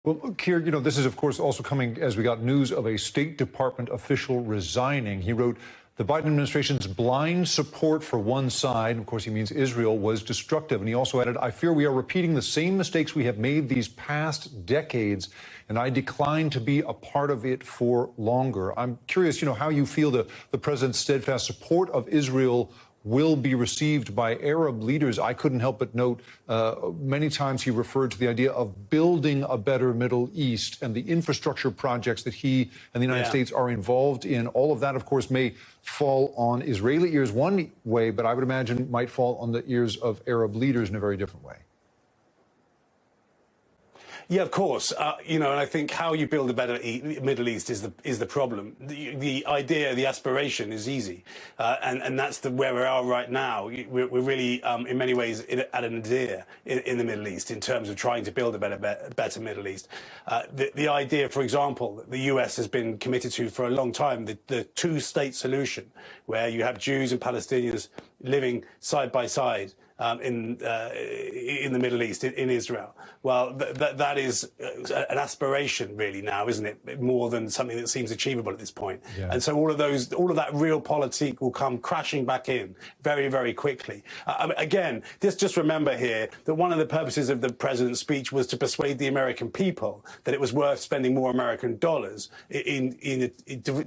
Well, Kier, this is, of course, also coming as we got news of a State Department official resigning. He wrote, the Biden administration's blind support for one side, of course, he means Israel, was destructive. And he also added, I fear we are repeating the same mistakes we have made these past decades, and I decline to be a part of it for longer. I'm curious, how you feel the president's steadfast support of Israel will be received by Arab leaders. I couldn't help but note many times he referred to the idea of building a better Middle East and the infrastructure projects that he and the United States are involved in. All of that, of course, may fall on Israeli ears one way, but I would imagine might fall on the ears of Arab leaders in a very different way. Yeah, of course. And I think how you build a better Middle East is the problem. The idea, the aspiration is easy, and that's where we are right now. We're really, in many ways, at an nadir in the Middle East in terms of trying to build a better Middle East. The idea, for example, that the US has been committed to for a long time, the two-state solution, where you have Jews and Palestinians living side by side. In the Middle East, in Israel. Well, that is an aspiration really now, isn't it? More than something that seems achievable at this point. Yeah. And so all of that realpolitik will come crashing back in very, very quickly. Again, just remember here that one of the purposes of the president's speech was to persuade the American people that it was worth spending more American dollars in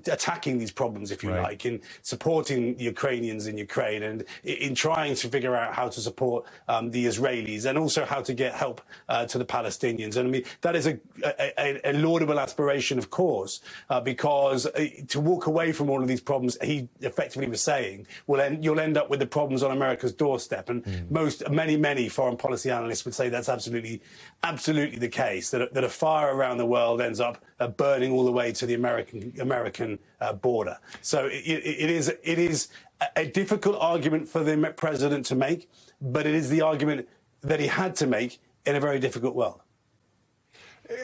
attacking these problems, if you like, in supporting the Ukrainians in Ukraine and in trying to figure out how to support the Israelis and also how to get help to the Palestinians. And I mean, that is a laudable aspiration, of course, because to walk away from all of these problems, he effectively was saying, you'll end up with the problems on America's doorstep. And many foreign policy analysts would say that's absolutely the case, that a fire around the world ends up burning all the way to the American border. So it is a difficult argument for the president to make, but it is the argument that he had to make in a very difficult world.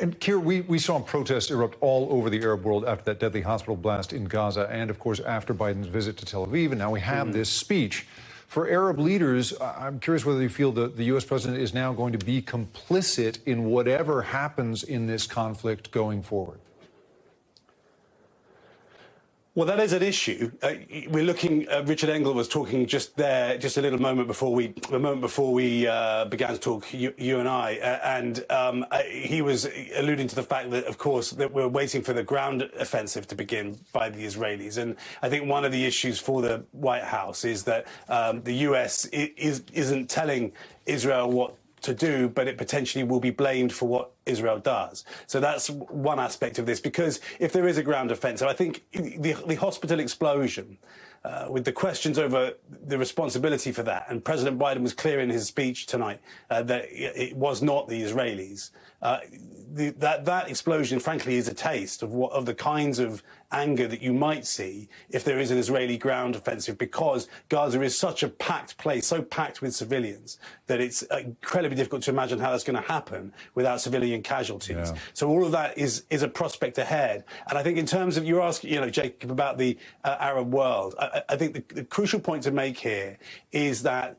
And Kier, we saw protests erupt all over the Arab world after that deadly hospital blast in Gaza and, of course, after Biden's visit to Tel Aviv. And now we have this speech. For Arab leaders, I'm curious whether you feel the U.S. president is now going to be complicit in whatever happens in this conflict going forward. Well, that is an issue. We're looking. Richard Engel was talking just a little moment before we began to talk. You and I, and he was alluding to the fact that, of course, that we're waiting for the ground offensive to begin by the Israelis. And I think one of the issues for the White House is that the U.S. isn't telling Israel what to do, but it potentially will be blamed for what Israel does. So that's one aspect of this, because if there is a ground offensive, I think the hospital explosion, with the questions over the responsibility for that, and President Biden was clear in his speech tonight that it was not the Israelis. That explosion, frankly, is a taste of the kinds of anger that you might see if there is an Israeli ground offensive, because Gaza is such a packed place, so packed with civilians, that it's incredibly difficult to imagine how that's going to happen without civilian casualties. Yeah. So all of that is a prospect ahead. And I think in terms of, you're asking, Jacob, about the Arab world, I think the crucial point to make here is that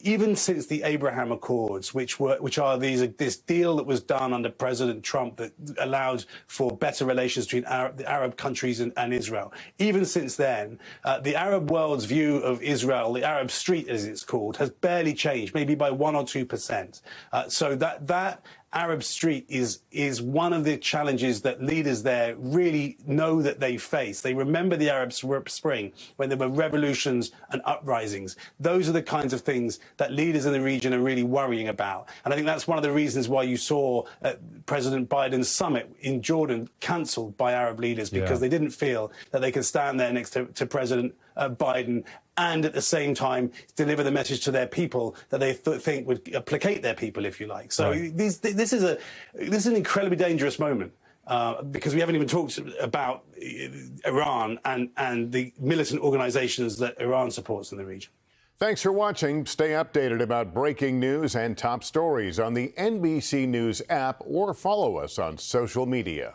even since the Abraham Accords, which are this deal that was done under President Trump that allowed for better relations between the Arab countries and Israel. Even since then, the Arab world's view of Israel, the Arab street as it's called, has barely changed, maybe by 1 or 2%. So that Arab street is one of the challenges that leaders there really know that they face. They remember the Arab Spring, when there were revolutions and uprisings. Those are the kinds of things that leaders in the region are really worrying about. And I think that's one of the reasons why you saw President Biden's summit in Jordan cancelled by Arab leaders, because they didn't feel that they could stand there next to President Biden and at the same time deliver the message to their people that they think would placate their people, if you like. So this is an incredibly dangerous moment, because we haven't even talked about Iran and the militant organizations that Iran supports in the region. Thanks for watching. Stay updated about breaking news and top stories on the NBC News app, or follow us on social media.